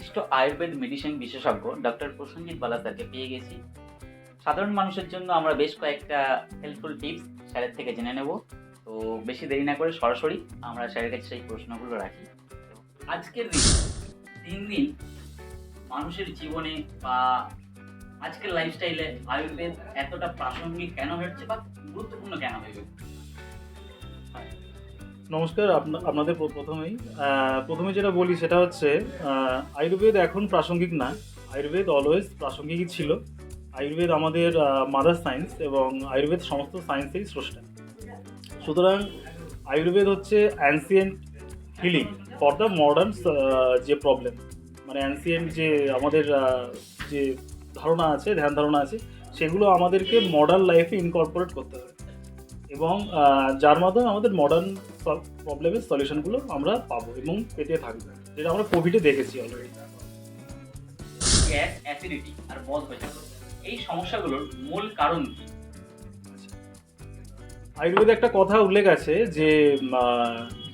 বিশিষ্ট আয়ুর্বেদ মেডিসিন বিশেষজ্ঞ ডক্টর প্রসেনজিৎ বালা স্যারকে পেয়ে গেছি। সাধারণ মানুষের জন্য আমরা বেশ কয়েকটা হেল্পফুল টিপস স্যারের থেকে জেনে নেব। তো বেশি দেরি না করে সরাসরি আমরা স্যারের কাছে সেই প্রশ্নগুলো রাখি। আজকের দিন দিন মানুষের জীবনে বা আজকের লাইফস্টাইলে আয়ুর্বেদ এতটা প্রাসঙ্গিক কেন হচ্ছে বা গুরুত্বপূর্ণ কেন হয়ে গেছে? নমস্কার। আপনাদের প্রথমে যেটা বলি সেটা হচ্ছে আয়ুর্বেদ এখন প্রাসঙ্গিক না। আয়ুর্বেদ অলওয়েজ প্রাসঙ্গিকই ছিল। আয়ুর্বেদ আমাদের মাদার সায়েন্স এবং আয়ুর্বেদ সমস্ত সায়েন্সেরই স্রষ্টা। সুতরাং আয়ুর্বেদ হচ্ছে ancient healing for the modern যে প্রবলেম, মানে অ্যানসিয়েন্ট যে আমাদের যে ধ্যান ধারণা আছে, সেগুলো আমাদেরকে মডার্ন লাইফে ইনকর্পোরেট করতে হবে এবং যার মাধ্যমে আমাদের মডার্ন প্রবলেমের সলিউশনগুলো আমরা পাবো এবং পেতে থাকবো, যেটা আমরা কোভিডে দেখেছি অলরেডি। গ্যাস, অ্যাসিডিটি আর বদহজম এই সমস্যাগুলোর মূল কারণ কি? আয়ুর্বেদে একটা কথা উল্লেখ আছে যে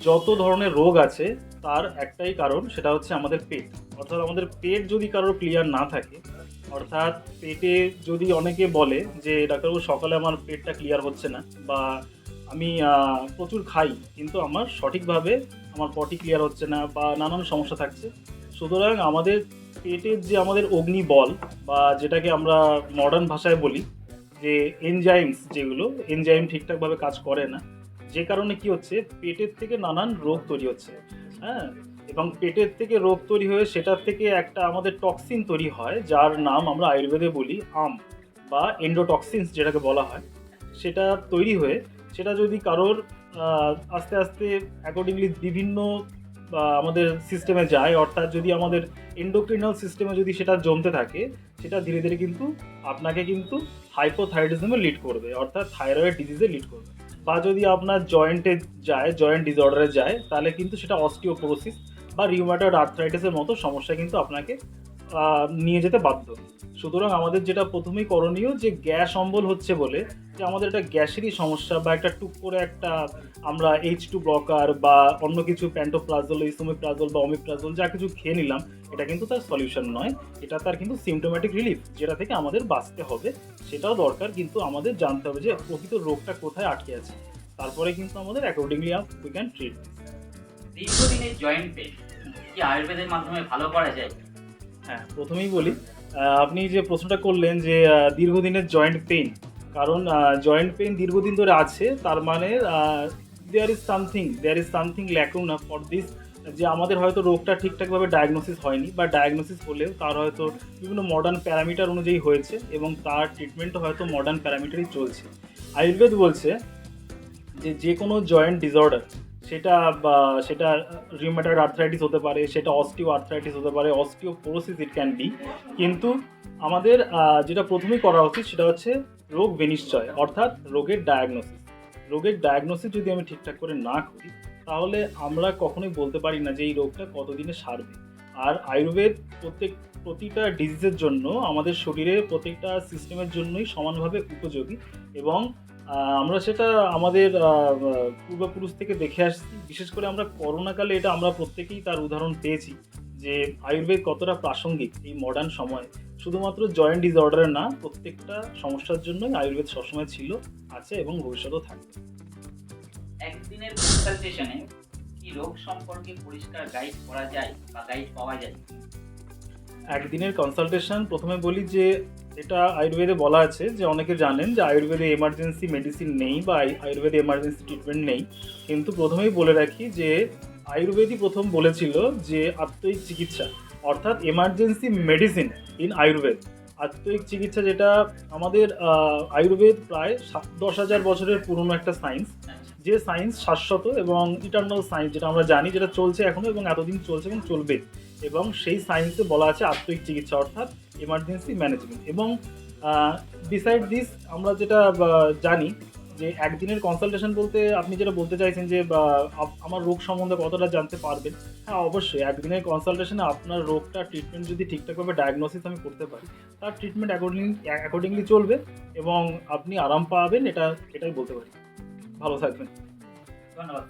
যত ধরনের রোগ আছে তার একটাই কারণ, সেটা হচ্ছে আমাদের পেট। অর্থাৎ আমাদের পেট যদি কারোর ক্লিয়ার না থাকে, অর্থাৎ পেটে যদি অনেকে বলে যে ডাক্তারবাবু সকালে আমার পেটটা ক্লিয়ার হচ্ছে না, বা আমি প্রচুর খাই কিন্তু আমার সঠিকভাবে আমার পটি ক্লিয়ার হচ্ছে না, বা নানান সমস্যা থাকছে। সুতরাং আমাদের পেটের যে আমাদের অগ্নিবল, বা যেটাকে আমরা মডার্ন ভাষায় বলি যে এনজাইমস, যেগুলো এনজাইম ঠিকঠাকভাবে কাজ করে না, যে কারণে কি হচ্ছে পেটের থেকে নানান রোগ তৈরি হচ্ছে। হ্যাঁ, এবং পেটের থেকে রোগ তৈরি হয়ে সেটার থেকে একটা আমাদের টক্সিন তৈরি হয়, যার নাম আমরা আয়ুর্বেদে বলি আম বা এন্ডোটক্সিনস যেটাকে বলা হয়। সেটা তৈরি হয়ে সেটা যদি কারোর আস্তে আস্তে অ্যাকর্ডিংলি বিভিন্ন আমাদের সিস্টেমে যায়, অর্থাৎ যদি আমাদের এন্ডোক্রিনাল সিস্টেমে যদি সেটা জমতে থাকে, সেটা ধীরে ধীরে কিন্তু আপনাকে কিন্তু হাইপোথাইরয়েডিজমে লিড করবে, অর্থাৎ থাইরয়েড ডিজিজে লিড করবে। বা যদি আপনার জয়েন্টে যায়, জয়েন্ট ডিসঅর্ডারে যায়, তাহলে কিন্তু সেটা অস্টিওপোরোসিস বা রিউমাটয়েড আর্থ্রাইটিসের মতো সমস্যা কিন্তু আপনাকে নিয়ে যেতে বাধ্য। সুতরাং আমাদের যেটা প্রথমেই করণীয়, যে গ্যাস অম্বল হচ্ছে বলে যে আমাদের একটা গ্যাসেরই সমস্যা, বা একটা টুক করে একটা আমরা H2 ব্লকার বা অন্য কিছু প্যান্টোপ্লাজল, ইসোমেপ্রাজল বা অমিপ্রাজল যা কিছু খেয়ে নিলাম, এটা কিন্তু তার সলিউশন নয়। এটা তার কিন্তু সিমটোম্যাটিক রিলিফ, যেটা থেকে আমাদের বাঁচতে হবে। সেটাও দরকার, কিন্তু আমাদের জানতে হবে যে প্রকৃত রোগটা কোথায় আটকে আছে, তারপরে কিন্তু আমাদের অ্যাকর্ডিংলি উই ক্যান ট্রিট। দীর্ঘদিনের জয়েন্ট পেন কি আয়ুর্বেদের মাধ্যমে ভালো করা যায়? হ্যাঁ, প্রথমেই বলি, আপনি যে প্রশ্নটা করলেন যে দীর্ঘদিনের জয়েন্ট পেইন, কারণ জয়েন্ট পেইন দীর্ঘদিন ধরে আছে, তার মানে there is something lacuna for this, যে আমাদের হয়তো রোগটা ঠিকঠাকভাবে ডায়াগনোসিস হয়নি, বা ডায়াগনোসিস হলেও তার হয়তো বিভিন্ন মডার্ন প্যারামিটার অনুযায়ী হয়েছে এবং তার ট্রিটমেন্টও হয়তো মডার্ন প্যারামিটারই চলছে। আয়ুর্বেদ বলছে যে কোনো জয়েন্ট ডিসঅর্ডার, সেটা রিউমেটয়েড আর্থ্রাইটিস হতে পারে, সেটা অস্টিও আর্থ্রাইটিস হতে পারে, অস্টিওপোরোসিস ইট ক্যান বি। কিন্তু আমাদের যেটা প্রথমেই করা উচিত সেটা হচ্ছে রোগ বিনিশ্চয়, অর্থাৎ রোগের ডায়াগনোসিস যদি আমি ঠিকঠাক করে না করি, তাহলে আমরা কখনোই বলতে পারি না যে এই রোগটা কতদিনে সারবে। আর আয়ুর্বেদ প্রতিটা ডিজিজের জন্য, আমাদের শরীরের প্রত্যেকটা সিস্টেমের জন্যই সমানভাবে উপযোগী, এবং আমরা সেটা আমাদের পূর্বপুরুষ থেকে দেখে আসছি। বিশেষ করে আমরা করোনাকালে এটা আমরা প্রত্যেকেই তার উদাহরণ পেয়েছি যে আয়ুর্বেদ কতটা প্রাসঙ্গিক এই মডার্ন সময়ে। শুধুমাত্র জয়েন্ট ডিসঅর্ডারের না, প্রত্যেকটা সমস্যার জন্যই আয়ুর্বেদ সবসময় ছিল, আছে এবং ভবিষ্যতেও থাকবে। একদিনের কনসালটেশনে কি রোগ সম্পর্কে পরিষ্কার গাইড করা যায় বা গাইড পাওয়া যায়? একদিনের কনসালটেশন, প্রথমে বলি যে এটা আয়ুর্বেদে বলা আছে, যে অনেকে জানেন যে আয়ুর্বেদে এমার্জেন্সি মেডিসিন নেই বা আয়ুর্বেদে এমার্জেন্সি ট্রিটমেন্ট নেই। কিন্তু প্রথমেই বলে রাখি যে আয়ুর্বেদই প্রথম বলেছিল যে আত্ময়িক চিকিৎসা, অর্থাৎ এমার্জেন্সি মেডিসিন ইন আয়ুর্বেদ। আত্ময়িক চিকিৎসা, যেটা আমাদের আয়ুর্বেদ প্রায় 10,000 বছরের পুরনো একটা সায়েন্স, যে সায়েন্স শাশ্বত এবং ইটার্নাল সায়েন্স, যেটা আমরা জানি, যেটা চলছে এখনও এবং এতদিন চলছে এবং চলবে। এবং সেই সায়েন্সে বলা আছে আত্ময়িক চিকিৎসা, অর্থাৎ এমার্জেন্সি ম্যানেজমেন্ট। এবং বিসাইড দিস আমরা যেটা জানি যে একদিনের কনসালটেশন বলতে আপনি যেটা বলতে চাইছেন যে আমার রোগ সম্বন্ধে কতটা জানতে পারবেন। হ্যাঁ, অবশ্যই একদিনের কনসালটেশনে আপনার রোগটা ট্রিটমেন্ট যদি ঠিকঠাকভাবে ডায়াগনোসিস আমি করতে পারি, তার ট্রিটমেন্ট অ্যাকর্ডিংলি চলবে এবং আপনি আরাম পাবেন, এটাই বলতে পারি। ভালো থাকবেন। ধন্যবাদ।